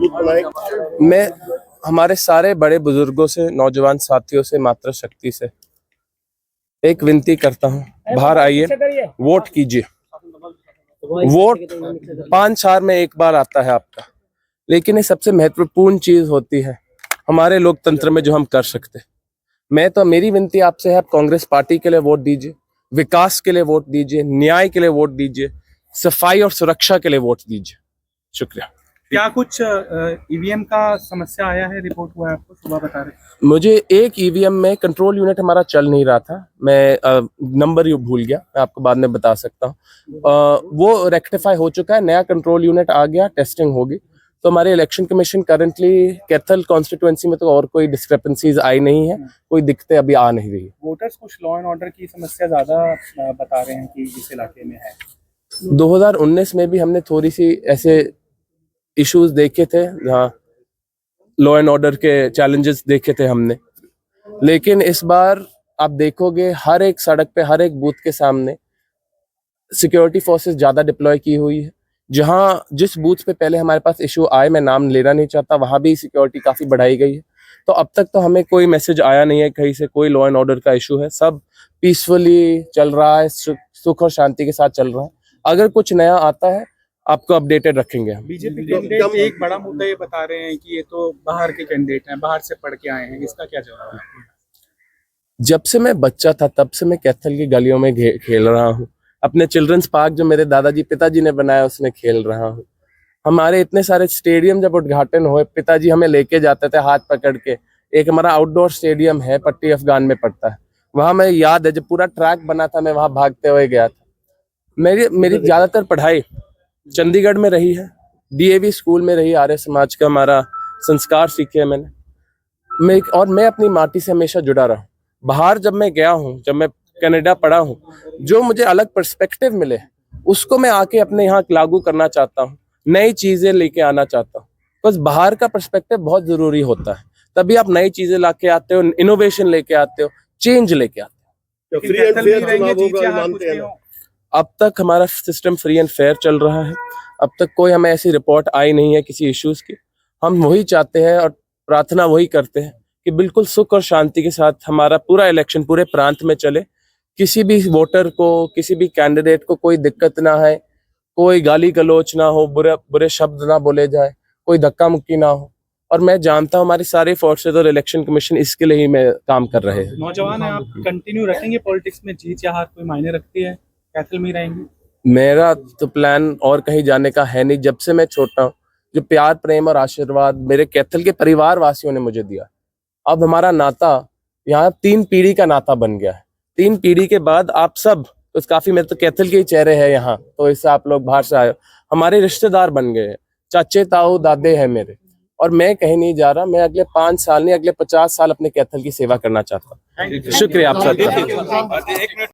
मजबूत बनाएं। मैं हमारे सारे बड़े बुजुर्गों से, नौजवान साथियों से, मातृ शक्ति से एक विनती करता हूँ, बाहर आइए, वोट कीजिए। वोट 5 साल में एक बार आता है आपका, लेकिन ये सबसे महत्वपूर्ण चीज होती है हमारे लोकतंत्र में जो हम कर सकते। मेरी विनती आपसे है, आप कांग्रेस पार्टी के लिए वोट दीजिए, विकास के लिए वोट दीजिए, न्याय के लिए वोट दीजिए, सफाई और सुरक्षा के लिए वोट दीजिए। शुक्रिया। क्या कुछ ईवीएम का समस्या आया है, रिपोर्ट हुआ है आपको, सुबह बता रहे? मुझे एक ईवीएम में कंट्रोल यूनिट हमारा चल नहीं रहा था, मैं नंबर ही भूल गया, मैं आपको बाद में बता सकता हूँ। वो रेक्टिफाई हो चुका है, नया कंट्रोल यूनिट आ गया, टेस्टिंग होगी। तो हमारे election commission currently Kaithal constituency में तो और कोई डिस्क्रिपेंसीज आई नहीं है, कोई दिक्कतें अभी आ नहीं रही है। वोटर्स कुछ लॉ एंड ऑर्डर की समस्या ज्यादा बता रहे हैं कि इस इलाके में है। 2019 में भी हमने थोड़ी सी ऐसे इश्यूज देखे थे जहाँ लॉ एंड ऑर्डर के चैलेंजेस देखे थे हमने, लेकिन इस बार आप देखोगे हर एक सड़क पे, हर एक बूथ के सामने सिक्योरिटी फोर्सेस ज्यादा डिप्लॉय की हुई है। जहाँ जिस बूथ पे पहले हमारे पास इशू आए, मैं नाम लेना नहीं चाहता, वहां भी सिक्योरिटी काफी बढ़ाई गई है। तो अब तक तो हमें कोई मैसेज आया नहीं है कहीं से कोई लॉ एंड ऑर्डर का इशू है, सब पीसफुली चल रहा है, सुख और शांति के साथ चल रहा है। अगर कुछ नया आता है आपको अपडेटेड रखेंगे। बीजेपी कैंडिडेट एक बड़ा मुद्दा ये बता रहे हैं कि ये तो बाहर के कैंडिडेट हैं, बाहर से पढ़ के आए हैं, इसका क्या जवाब है? जब से मैं बच्चा था तब से मैं कैथल की गलियों में खेल रहा हूँ, अपने चिल्ड्रंस पार्क जो मेरे दादाजी पिताजी ने बनाया उसमें खेल रहा हूँ। हमारे इतने सारे स्टेडियम जब उद्घाटन हुए, पिताजी हमें लेके जाते थे हाथ पकड़ के। एक हमारा आउटडोर स्टेडियम है, पट्टी अफगान में पड़ता है, वहां मैं याद है जब पूरा ट्रैक बना था, मैं वहां भागते हुए गया था। मेरी ज्यादातर पढ़ाई चंडीगढ़ में रही है, डीएवी स्कूल में रही, आर्य समाज का हमारा संस्कार सीखे मैंने। मैं अपनी माटी से हमेशा जुड़ा रहा हूँ। बाहर जब मैं गया हूँ, जब मैं कनाडा पढ़ा हूँ, जो मुझे अलग पर्सपेक्टिव मिले उसको मैं आके अपने यहाँ लागू करना चाहता हूँ, नई चीजें लेके आना चाहता हूँ। बस बाहर का पर्सपेक्टिव बहुत जरूरी होता है, तभी आप नई चीजें लाके आते हो, इनोवेशन लेके आते हो, चेंज लेके आते हो। फ्री एंड फेयर चुनाव होगा, मानते हैं ना? अब तक हमारा सिस्टम फ्री एंड फेयर चल रहा है, अब तक कोई हमें ऐसी रिपोर्ट आई नहीं है किसी इश्यूज की। हम वही चाहते हैं और प्रार्थना वही करते हैं कि बिल्कुल सुख और शांति के साथ हमारा पूरा इलेक्शन पूरे प्रांत में चले, किसी भी वोटर को, किसी भी कैंडिडेट को कोई दिक्कत ना है, कोई गाली गलोच ना हो, बुरे शब्द ना बोले जाए, कोई धक्का मुक्की ना हो। और मैं जानता हूँ हमारी सारी फोर्सेज और इलेक्शन कमीशन इसके लिए ही में काम कर रहे हैं। नौजवान है, आप कंटिन्यू रखेंगे पॉलिटिक्स में? जीत या हार कोई मायने रखती है? कैथल में रहेंगे? मेरा तो प्लान और कहीं जाने का है नहीं। जब से मैं छोटा हूँ, जो प्यार प्रेम और आशीर्वाद मेरे कैथल के परिवार वासियों ने मुझे दिया, अब हमारा नाता यहाँ 3 पीढ़ी का नाता बन गया है। 3 पीढ़ी के बाद आप सब तो काफी, मेरे तो कैथल के ही चेहरे हैं यहाँ, तो इससे आप लोग बाहर से आए, हमारे रिश्तेदार बन गए हैं, चाचे ताऊ दादे हैं मेरे। और मैं कहीं नहीं जा रहा, मैं अगले 5 साल नहीं, अगले 50 साल अपने कैथल की सेवा करना चाहता हूँ। शुक्रिया आप सबका।